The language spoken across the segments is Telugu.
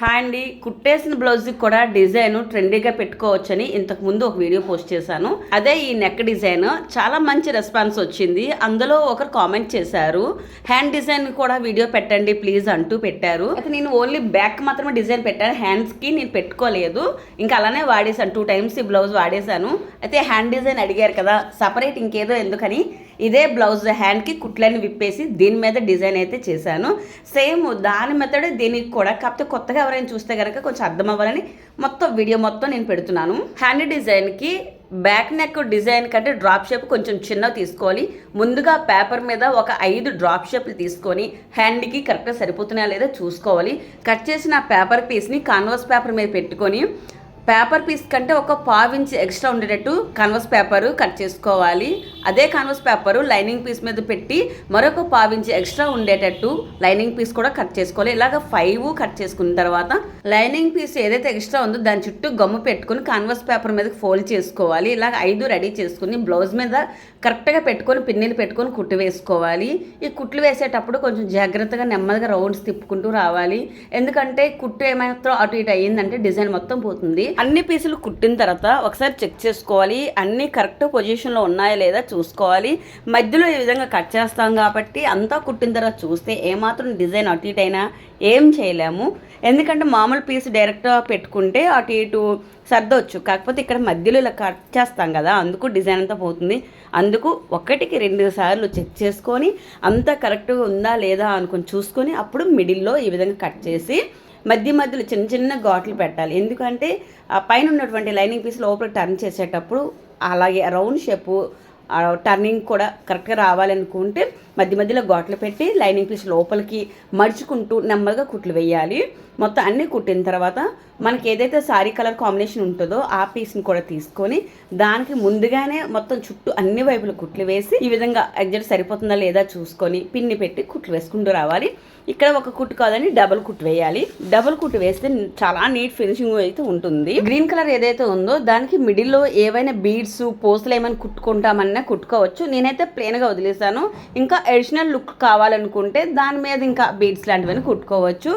హాయ్ అండి, కుట్టేసిన బ్లౌజ్కి కూడా డిజైన్ ట్రెండీగా పెట్టుకోవచ్చని ఇంతకు ముందు ఒక వీడియో పోస్ట్ చేశాను. అదే ఈ నెక్ డిజైన్ చాలా మంచి రెస్పాన్స్ వచ్చింది. అందులో ఒకరు కామెంట్ చేశారు, హ్యాండ్ డిజైన్ కూడా వీడియో పెట్టండి ప్లీజ్ అంటూ పెట్టారు. అయితే నేను ఓన్లీ బ్యాక్ మాత్రమే డిజైన్ పెట్టాను, హ్యాండ్స్కి నేను పెట్టుకోలేదు. ఇంకా అలానే వాడేసాను, 2 times ఈ బ్లౌజ్ వాడేశాను. అయితే హ్యాండ్ డిజైన్ అడిగారు కదా, సపరేట్ ఇంకేదో ఎందుకని ఇదే బ్లౌజ్ హ్యాండ్కి కుట్లని విప్పేసి దీని మీద డిజైన్ అయితే చేశాను. సేమ్ దాని మెథడే దీనికి కూడా, కాకపోతే కొత్తగా ఎవరైనా చూస్తే కనుక కొంచెం అర్థం అవ్వాలని మొత్తం వీడియో మొత్తం నేను పెడుతున్నాను. హ్యాండ్ డిజైన్కి బ్యాక్ నెక్ డిజైన్ కంటే డ్రాప్ షేప్ కొంచెం చిన్నగా తీసుకోవాలి. ముందుగా పేపర్ మీద ఒక 5 డ్రాప్ షేప్లు తీసుకొని హ్యాండ్కి కరెక్ట్గా సరిపోతున్నాయా లేదా చూసుకోవాలి. కట్ చేసిన పేపర్ పీస్ని కాన్వాస్ పేపర్ మీద పెట్టుకొని పేపర్ పీస్ కంటే ఒక 1/4 ఇంచ్ ఎక్స్ట్రా ఉండేటట్టు కాన్వాస్ పేపర్ కట్ చేసుకోవాలి. అదే కాన్వాస్ పేపరు లైనింగ్ పీస్ మీద పెట్టి మరొక 1/4 ఇంచ్ ఎక్స్ట్రా ఉండేటట్టు లైనింగ్ పీస్ కూడా కట్ చేసుకోవాలి. ఇలాగ 5 కట్ చేసుకున్న తర్వాత లైనింగ్ పీస్ ఏదైతే ఎక్స్ట్రా ఉందో దాని చుట్టూ గమ్ము పెట్టుకుని కాన్వాస్ పేపర్ మీద ఫోల్డ్ చేసుకోవాలి. ఇలాగ 5 రెడీ చేసుకుని బ్లౌజ్ మీద కరెక్ట్గా పెట్టుకొని పిన్నిలు పెట్టుకొని కుట్టు వేసుకోవాలి. ఈ కుట్లు వేసేటప్పుడు కొంచెం జాగ్రత్తగా నెమ్మదిగా రౌండ్స్ తిప్పుకుంటూ రావాలి. ఎందుకంటే కుట్టు ఏమాత్రం అటు ఇటు అయ్యిందంటే డిజైన్ మొత్తం పోతుంది. అన్ని పీసులు కుట్టిన తర్వాత ఒకసారి చెక్ చేసుకోవాలి, అన్ని కరెక్ట్ పొజిషన్లో ఉన్నాయా లేదా చూసుకోవాలి. మధ్యలో ఈ విధంగా కట్ చేస్తాం కాబట్టి అంతా కుట్టిన తర్వాత చూస్తే ఏమాత్రం డిజైన్ అటు ఇటు అయినా ఏం చేయలేము. ఎందుకంటే మామూలు పీస్ డైరెక్ట్గా పెట్టుకుంటే అటు ఇటు సర్దవచ్చు, కాకపోతే ఇక్కడ మధ్యలో ఇలా కట్ చేస్తాం కదా, అందుకు డిజైన్ అంతా పోతుంది. అందుకు 1కి 2 సార్లు చెక్ చేసుకొని అంతా కరెక్ట్గా ఉందా లేదా అనుకొని చూసుకొని అప్పుడు మిడిల్లో ఈ విధంగా కట్ చేసి మధ్యలో చిన్న చిన్న ఘాట్లు పెట్టాలి. ఎందుకంటే ఆ పైన ఉన్నటువంటి లైనింగ్ పీస్ లోపల టర్న్ చేసేటప్పుడు అలాగే రౌండ్ షేపు టర్నింగ్ కూడా కరెక్ట్గా రావాలనుకుంటే మధ్యలో ఘాట్లు పెట్టి లైనింగ్ పీస్ లోపలికి మడుచుకుంటూ నెమ్మదిగా కుట్లు వేయాలి. మొత్తం అన్నీ కుట్టిన తర్వాత మనకి ఏదైతే సారీ కలర్ కాంబినేషన్ ఉంటుందో ఆ పీస్ని కూడా తీసుకొని దానికి ముందుగానే మొత్తం చుట్టూ అన్ని వైపులు కుట్లు వేసి ఈ విధంగా ఎగ్జాక్ట్ సరిపోతుందా లేదా చూసుకొని పిన్ని పెట్టి కుట్లు వేసుకుంటూ రావాలి. ఇక్కడ ఒక కుట్టు కాదని డబుల్ కుట్టు వేయాలి. డబుల్ కుట్టు వేస్తే చాలా నీట్ ఫినిషింగ్ అయితే ఉంటుంది. గ్రీన్ కలర్ ఏదైతే ఉందో దానికి మిడిల్లో ఏవైనా బీడ్స్ పోస్టులు ఏమైనా కుట్టుకుంటామన్నా కుట్టుకోవచ్చు. నేనైతే ప్లెయిన్గా వదిలేసాను. ఇంకా అడిషనల్ లుక్ కావాలనుకుంటే దాని మీద ఇంకా బీడ్స్ లాంటివన్నీ కుట్టుకోవచ్చు.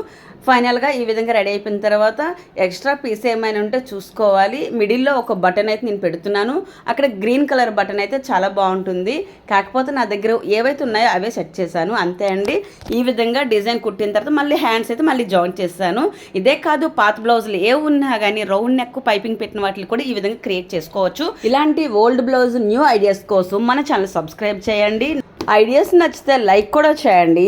ఫైనల్గా ఈ విధంగా రెడీ అయిపోయిన తర్వాత ఎక్స్ట్రా పీస్ ఏమైనా ఉంటే చూసుకోవాలి. మిడిల్లో ఒక బటన్ అయితే నేను పెడుతున్నాను. అక్కడ గ్రీన్ కలర్ బటన్ అయితే చాలా బాగుంటుంది, కాకపోతే నా దగ్గర ఏవైతే ఉన్నాయో అవే సెట్ చేశాను అంతే అండి. ఈ విధంగా డిజైన్ కుట్టిన తర్వాత మళ్ళీ హ్యాండ్స్ అయితే మళ్ళీ జాయిన్ చేశాను. ఇదే కాదు, పాత బ్లౌజులు ఏ ఉన్నా కానీ రౌండ్ నెక్ పైపింగ్ పెట్టిన వాటిని కూడా ఈ విధంగా క్రియేట్ చేసుకోవచ్చు. ఇలాంటి ఓల్డ్ బ్లౌజ్ న్యూ ఐడియాస్ కోసం మన ఛానల్ సబ్స్క్రైబ్ చేయండి. ఐడియాస్ నచ్చితే లైక్ కూడా చేయండి.